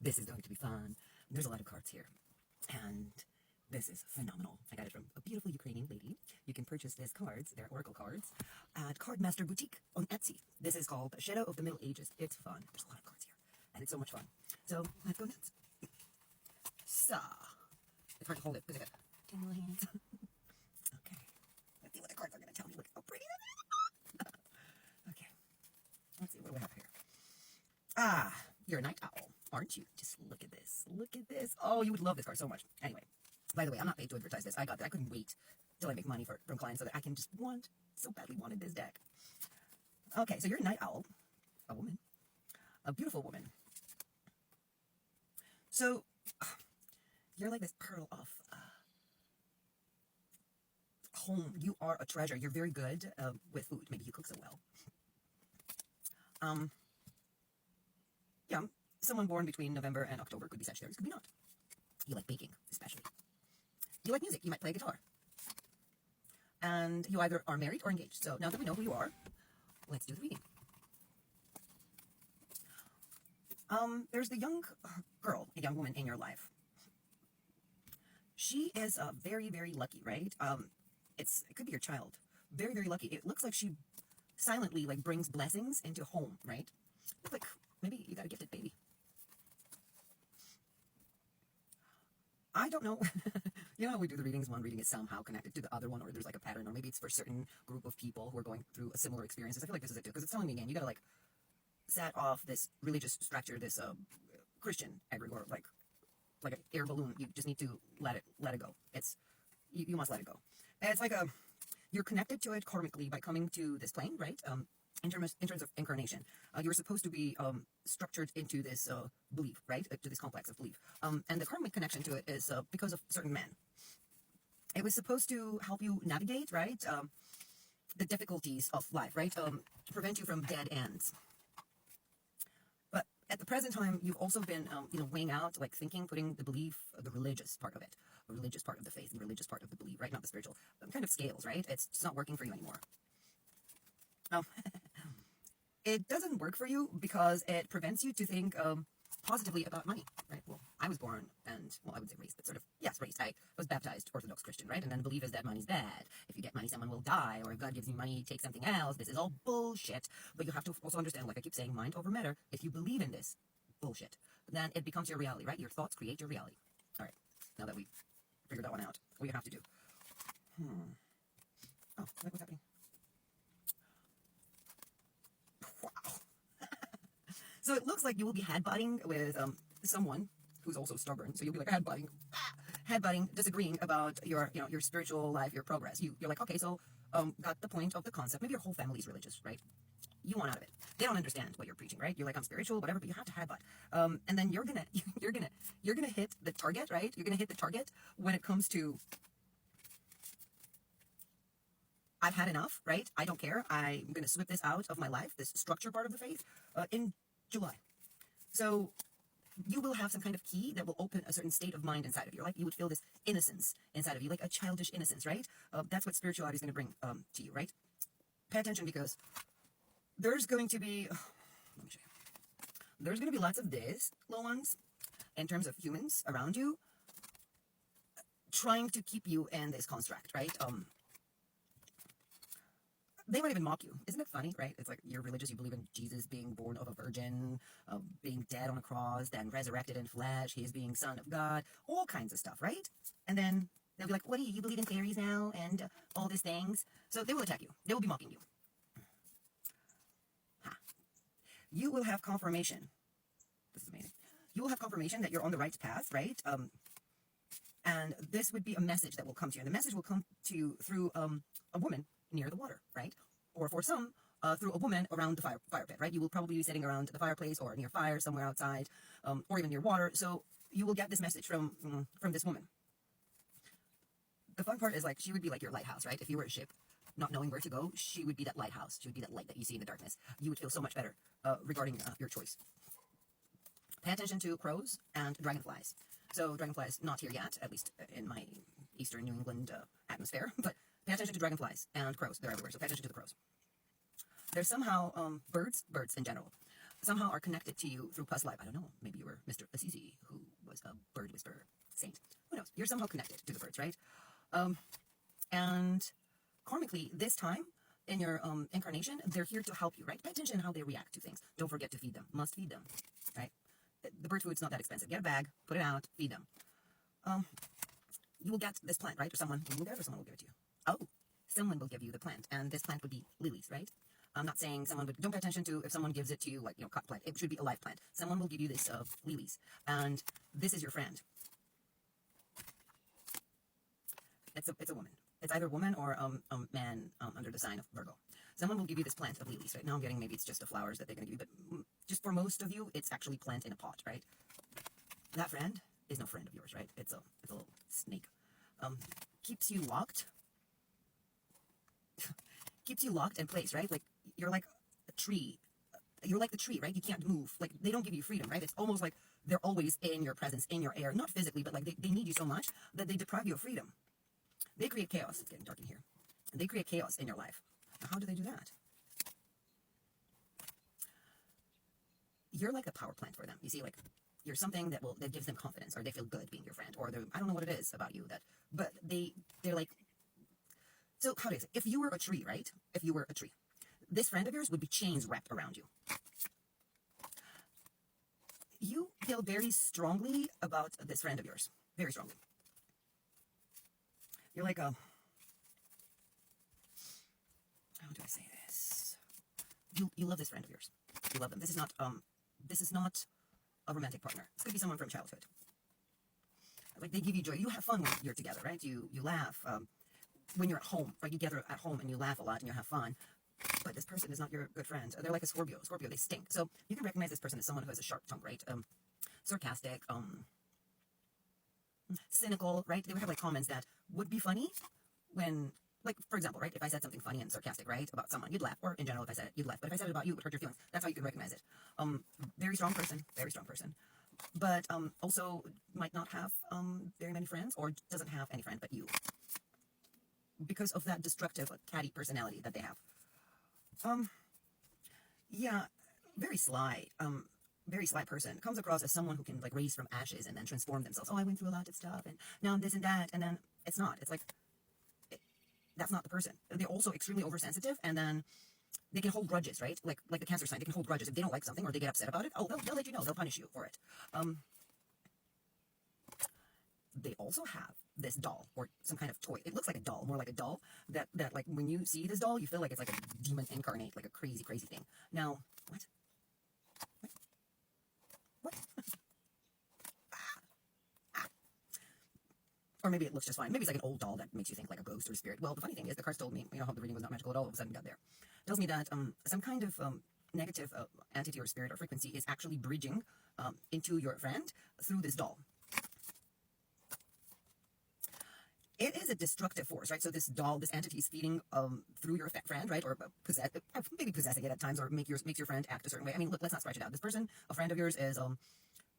This is going to be fun. There's a lot of cards here. And this is phenomenal. I got it from a beautiful Ukrainian lady. You can purchase these cards, they're oracle cards, at Cardmaster Boutique on Etsy. This is called Shadow of the Middle Ages. It's fun. There's a lot of cards here. And it's so much fun. So, let's go nuts. So, it's hard to hold it because I got 10 little hands. Okay. Let's see what the cards are going to tell me. Look how pretty that is. Okay. Let's see, what do we have here? Ah, you're a night owl, aren't you? Just look at this. Look at this. Oh, you would love this card so much. Anyway, by the way, I'm not paid to advertise this. I got that. I couldn't wait till I make money from clients so that I can just so badly wanted this deck. Okay, so you're a night owl, a woman, a beautiful woman. So, you're like this pearl of home. You are a treasure. You're very good with food. Maybe you cook so well. Yeah, someone born between November and October could be Sagittarius, could be not. You like baking, especially. You like music. You might play guitar. And you either are married or engaged. So now that we know who you are, let's do the reading. There's the young girl, a young woman in your life. She is very, very lucky, right? It could be your child. Very, very lucky. It looks like she silently brings blessings into home, right? Like maybe you got a gifted baby. I don't know. You know how we do the readings? One reading is somehow connected to the other one, or there's like a pattern, or maybe it's for a certain group of people who are going through a similar experiences. I feel like this is it too, because it's telling me again, you gotta set off this religious structure, this Christian egregore, like an air balloon. You just need to let it go. You must let it go. And it's like you're connected to it karmically by coming to this plane, right? In terms of incarnation, you're supposed to be structured into this belief, right? To this complex of belief. And the karmic connection to it is because of certain men. It was supposed to help you navigate, right? The difficulties of life, right? Prevent you from dead ends. But at the present time, you've also been, weighing out, thinking, putting the belief, the religious part of it, the religious part of the faith, the religious part of the belief, right? Not the spiritual, kind of scales, right? It's just not working for you anymore. It doesn't work for you because it prevents you to think positively about money, right? Well, I was born and, I would say raised, but sort of, yes, raised. I was baptized Orthodox Christian, right? And then the belief is that money's bad. If you get money, someone will die, or if God gives you money, take something else. This is all bullshit. But you have to also understand, like I keep saying, mind over matter. If you believe in this bullshit, then it becomes your reality, right? Your thoughts create your reality. All right, now that we figured that one out, what you have to do. Oh, what's happening? So it looks like you will be headbutting with someone who's also stubborn. So you'll be headbutting, disagreeing about your spiritual life, your progress. You're like, okay, so got the point of the concept. Maybe your whole family is religious, right? You want out of it. They don't understand what you're preaching, right? You're like, I'm spiritual, whatever, but you have to headbutt. And then you're gonna hit the target, right? You're gonna hit the target when it comes to, I've had enough, right? I don't care. I'm gonna sweep this out of my life, this structure part of the faith, in July. So you will have some kind of key that will open a certain state of mind inside of you. You would feel this innocence inside of you, like a childish innocence, right? That's what spirituality is going to bring to you, right? Pay attention, because there's going to be, let me show you. There's going to be lots of this, little ones, in terms of humans around you, trying to keep you in this construct, right? They might even mock you. Isn't it funny, right? It's like you're religious, you believe in Jesus being born of a virgin, being dead on a cross, then resurrected in flesh, he is being son of God, all kinds of stuff, right? And then they'll be like, what do you believe in fairies now? And all these things. So they will attack you. They will be mocking you. You will have confirmation. This is amazing. You will have confirmation that you're on the right path, right? And this would be a message that will come to you. And the message will come to you through a woman near the water, right? Or for some, through a woman around the fire pit, right? You will probably be sitting around the fireplace or near fire somewhere outside, or even near water. So you will get this message from this woman. The fun part is she would be like your lighthouse, right? If you were a ship, not knowing where to go, she would be that lighthouse. She would be that light that you see in the darkness. You would feel so much better regarding your choice. Pay attention to crows and dragonflies. So dragonflies not here yet, at least in my eastern New England atmosphere, but pay attention to dragonflies and crows. They're everywhere, so pay attention to the crows. There's somehow birds in general, somehow are connected to you through past life. I don't know, maybe you were Mr. Assisi bird whisperer saint. Who knows? You're somehow connected to the birds, right? And karmically, this time in your incarnation, they're here to help you, right? Pay attention to how they react to things. Don't forget to feed them. Must feed them, right? The bird food's not that expensive. Get a bag, put it out, feed them. You will get this plant, right? Or someone will get it, or someone will give it to you. Oh, someone will give you the plant, and this plant would be lilies, right? I'm not saying someone would, don't pay attention to if someone gives it to you, like, cut plant. It should be a live plant. Someone will give you this lilies, and this is your friend. It's a woman. It's either a woman or a man under the sign of Virgo. Someone will give you this plant of lilies, right? Now I'm getting maybe it's just the flowers that they're going to give you, but just for most of you, it's actually plant in a pot, right? That friend is no friend of yours, right? It's a little snake. Keeps you locked. Keeps you locked in place, right? Like, you're like a tree. You're like the tree, right? You can't move. Like, they don't give you freedom, right? It's almost like they're always in your presence, in your air. Not physically, but like they need you so much that they deprive you of freedom. They create chaos. It's getting dark in here. And they create chaos in your life. Now, how do they do that? You're like a power plant for them. You see, like, you're something that gives them confidence, or they feel good being your friend, or I don't know what it is about you but they're like. So how do I say? If you were a tree, right? If you were a tree, this friend of yours would be chains wrapped around you. You feel very strongly about this friend of yours. Very strongly. You're like a, how do I say this? You love this friend of yours. You love them. This is not a romantic partner. This could be someone from childhood. Like, they give you joy. You have fun when you're together, right? You laugh. When you're at home, like, you gather at home and you laugh a lot and you have fun. But this person is not your good friend. They're like a Scorpio. Scorpio, they stink. So you can recognize this person as someone who has a sharp tongue, right? Sarcastic, cynical, right? They would have like comments that would be funny when, like, for example, right? If I said something funny and sarcastic, right, about someone, you'd laugh. Or in general, if I said it, you'd laugh. But if I said it about you, it would hurt your feelings. That's how you can recognize it. Very strong person. Very strong person. But also might not have very many friends, or doesn't have any friend but you, because of that destructive, catty personality that they have. Yeah, very sly. Very sly person. Comes across as someone who can, like, raise from ashes and then transform themselves. Oh, I went through a lot of stuff, and now I'm this and that, and then it's not. It's like, that's not the person. They're also extremely oversensitive, and then they can hold grudges, right? Like the Cancer sign, they can hold grudges. If they don't like something or they get upset about it, oh, they'll let you know. They'll punish you for it. They also have this doll, or some kind of toy. It looks like a doll, more like a doll, that like, when you see this doll, you feel like it's like a demon incarnate, like a crazy, crazy thing. Now, what? Or maybe it looks just fine. Maybe it's like an old doll that makes you think like a ghost or a spirit. Well, the funny thing is, the cards told me, how the reading was not magical at all, all of a sudden got there. It tells me that some kind of negative entity or spirit or frequency is actually bridging into your friend through this doll. It is a destructive force, right? So this doll, this entity is feeding through your friend, right? Or maybe possessing it at times, or makes your friend act a certain way. I mean, look, let's not scratch it out. This person, a friend of yours, is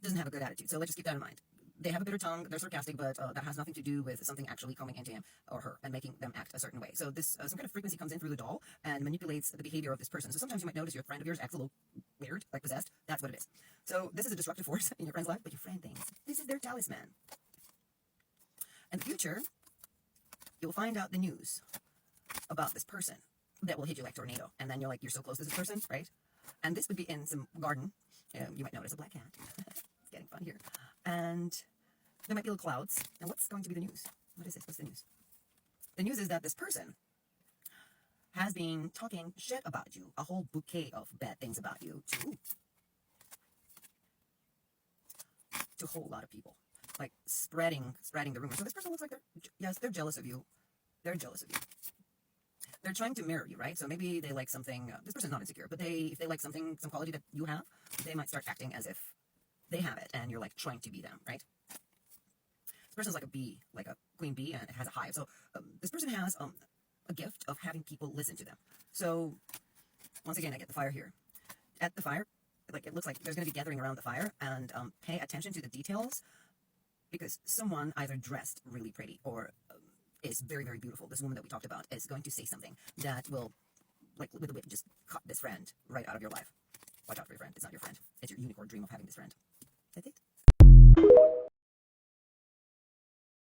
doesn't have a good attitude. So let's just keep that in mind. They have a bitter tongue, they're sarcastic, but that has nothing to do with something actually coming into him or her and making them act a certain way. So this, some kind of frequency comes in through the doll and manipulates the behavior of this person. So sometimes you might notice your friend of yours acts a little weird, like possessed. That's what it is. So this is a destructive force in your friend's life, but your friend thinks this is their talisman. In the future, you'll find out the news about this person that will hit you like tornado. And then you're so close to this person, right? And this would be in some garden. You might notice a black cat. It's getting fun here. And there might be little clouds. And what's going to be the news? What is this? What's the news? The news is that this person has been talking shit about you, a whole bouquet of bad things about you to a whole lot of people, like spreading the rumors. So this person looks like they're jealous of you. They're jealous of you. They're trying to mirror you, right? So maybe they like something. This person's not insecure, but if they like something, some quality that you have, they might start acting as if they have it, and you're like trying to be them, right? This person's like a bee, like a queen bee, and it has a hive. So this person has a gift of having people listen to them. So once again, I get the fire here. At the fire, like, it looks like there's going to be gathering around the fire, and pay attention to the details, because someone either dressed really pretty or is very, very beautiful. This woman that we talked about is going to say something that will, like, with a whip, just cut this friend right out of your life. Watch out for your friend. It's not your friend. It's your unicorn dream of having this friend. That's it.